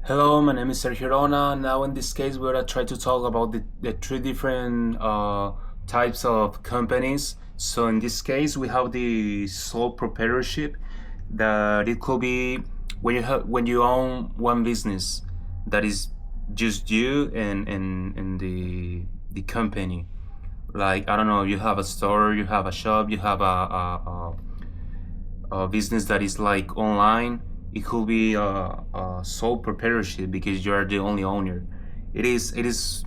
Hello, my name is Sergio Rona. Now, in this case, we're gonna try to talk about the three different types of companies. So, in this case, we have the sole proprietorship. That it could be when you own one business, that is just you and the company. Like, I don't know, you have a store, you have a shop, you have a business that is like online. It could be a sole proprietorship because you are the only owner. It is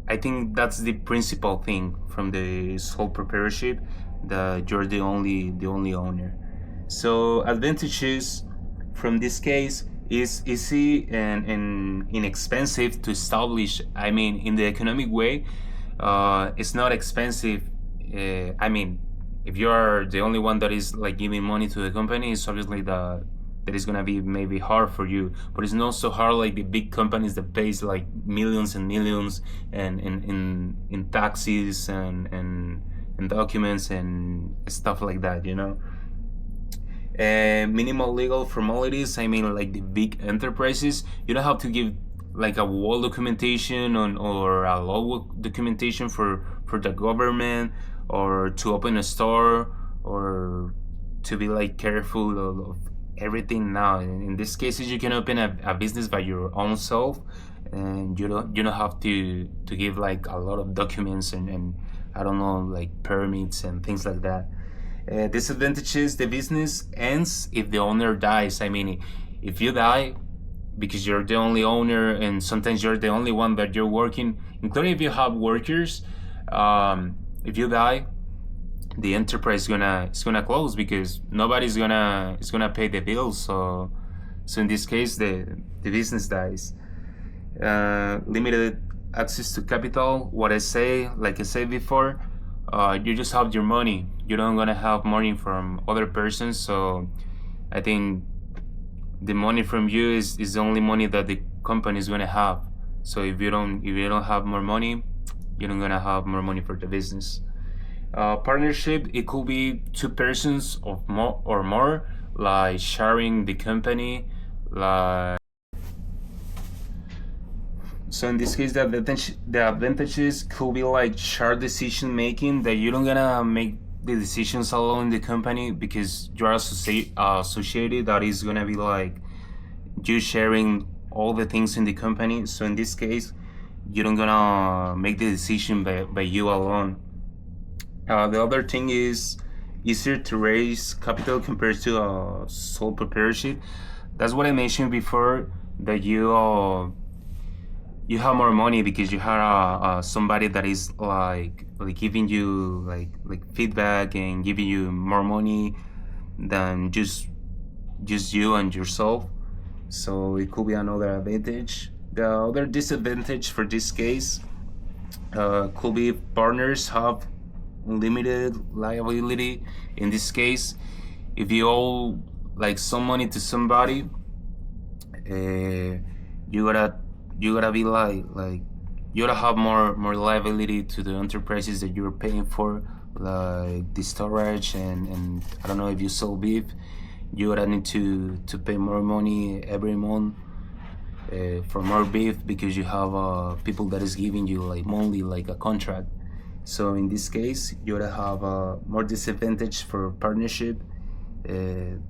I think that's the principal thing from the sole proprietorship, that you're the only owner. So advantages from this case is easy and inexpensive to establish. I mean, in the economic way, it's not expensive. I mean, if you are the only one that is like giving money to the company, it's obviously that is gonna be maybe hard for you. But it's not so hard like the big companies that pays like millions and millions and in taxes and documents and stuff like that. Minimal legal formalities. I mean, like the big enterprises, you don't have to give like a wall documentation or a law documentation for the government, or to open a store, or to be like careful of everything. Now, in these cases, you can open a business by your own self, and you don't have to give like a lot of documents and I don't know, like permits and things like that. Disadvantages: the business ends if the owner dies. I mean, if you die, because you're the only owner, and sometimes you're the only one that you're working, including if you have workers. If you die, the enterprise is gonna close because nobody's gonna is gonna pay the bills. So in this case, the business dies. Limited access to capital. What I say, like I said before, you just have your money. You don't gonna have money from other persons. So I think the money from you is the only money that the company is gonna have. So if you don't have more money, you're not gonna have more money for the business. Partnership, it could be two persons or more, like sharing the company. Like, so in this case, the advantages could be like shared decision making, that you don't gonna make the decisions alone in the company because you're associated. That is gonna be like you sharing all the things in the company. So in this case, you don't gonna make the decision by you alone. The other thing is easier to raise capital compared to a sole proprietorship. That's what I mentioned before, that you have more money because you have somebody that is like giving you like feedback and giving you more money than just you and yourself. So it could be another advantage. The other disadvantage for this case could be partners have unlimited liability. In this case, if you owe like some money to somebody, you gotta be like you gotta have more liability to the enterprises that you're paying for, like the storage and I don't know, if you sell beef, you gotta need to pay more money every month for more beef, because you have people that is giving you like monthly, like a contract. So in this case, you gotta have more disadvantage for partnership than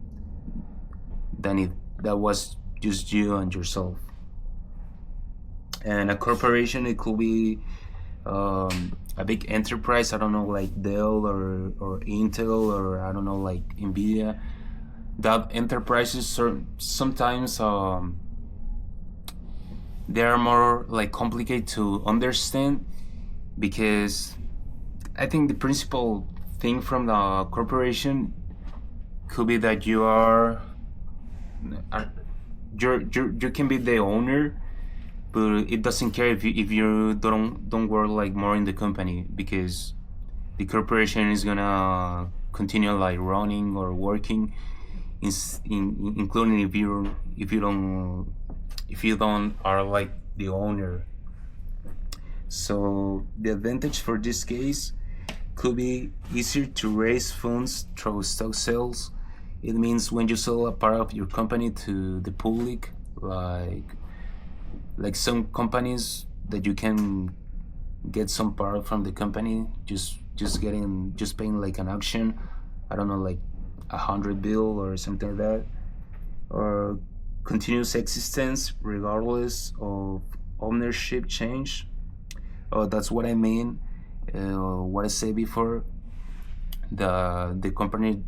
if that was just you and yourself. And a corporation, it could be a big enterprise. I don't know, like Dell or Intel, or I don't know, like Nvidia. That enterprises sometimes they are more like complicated to understand, because I think the principal thing from the corporation could be that you can be the owner, but it doesn't care if you don't work like more in the company, because the corporation is gonna continue like running or working, including if you don't are like the owner. So the advantage for this case could be easier to raise funds through stock sales. It means when you sell a part of your company to the public, like like some companies that you can get some part from the company, just paying like an auction, I don't know, like 100 bill or something like that, or continuous existence regardless of ownership change. Oh, that's what I mean. What I said before, the company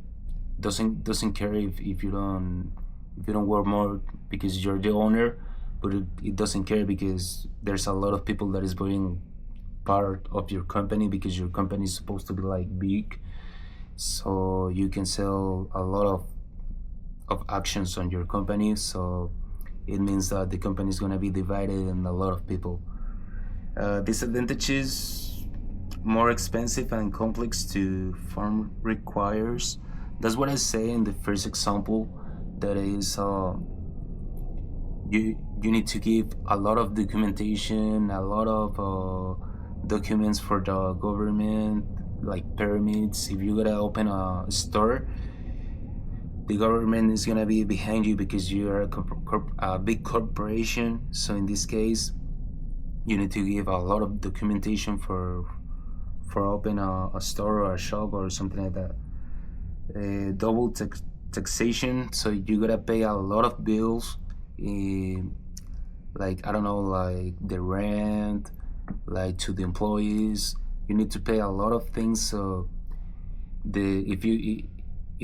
doesn't care if you don't work more because you're the owner, but it doesn't care because there's a lot of people that is buying part of your company because your company is supposed to be like big, so you can sell a lot of actions on your company. So it means that the company is going to be divided in a lot of people. Disadvantages: more expensive and complex to farm requires. That's what I say in the first example. That is, you need to give a lot of documentation, a lot of documents for the government, like permits. If you gotta open a store, the government is gonna be behind you because you are a big corporation. So in this case, you need to give a lot of documentation for open a store or a shop or something like that. Double taxation, so you gotta pay a lot of bills, like I don't know, like the rent, like to the employees. You need to pay a lot of things. So the if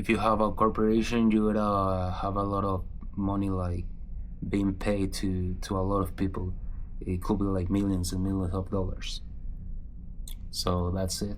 you have a corporation, you gotta have a lot of money like being paid to a lot of people. It could be like millions and millions of dollars. So that's it.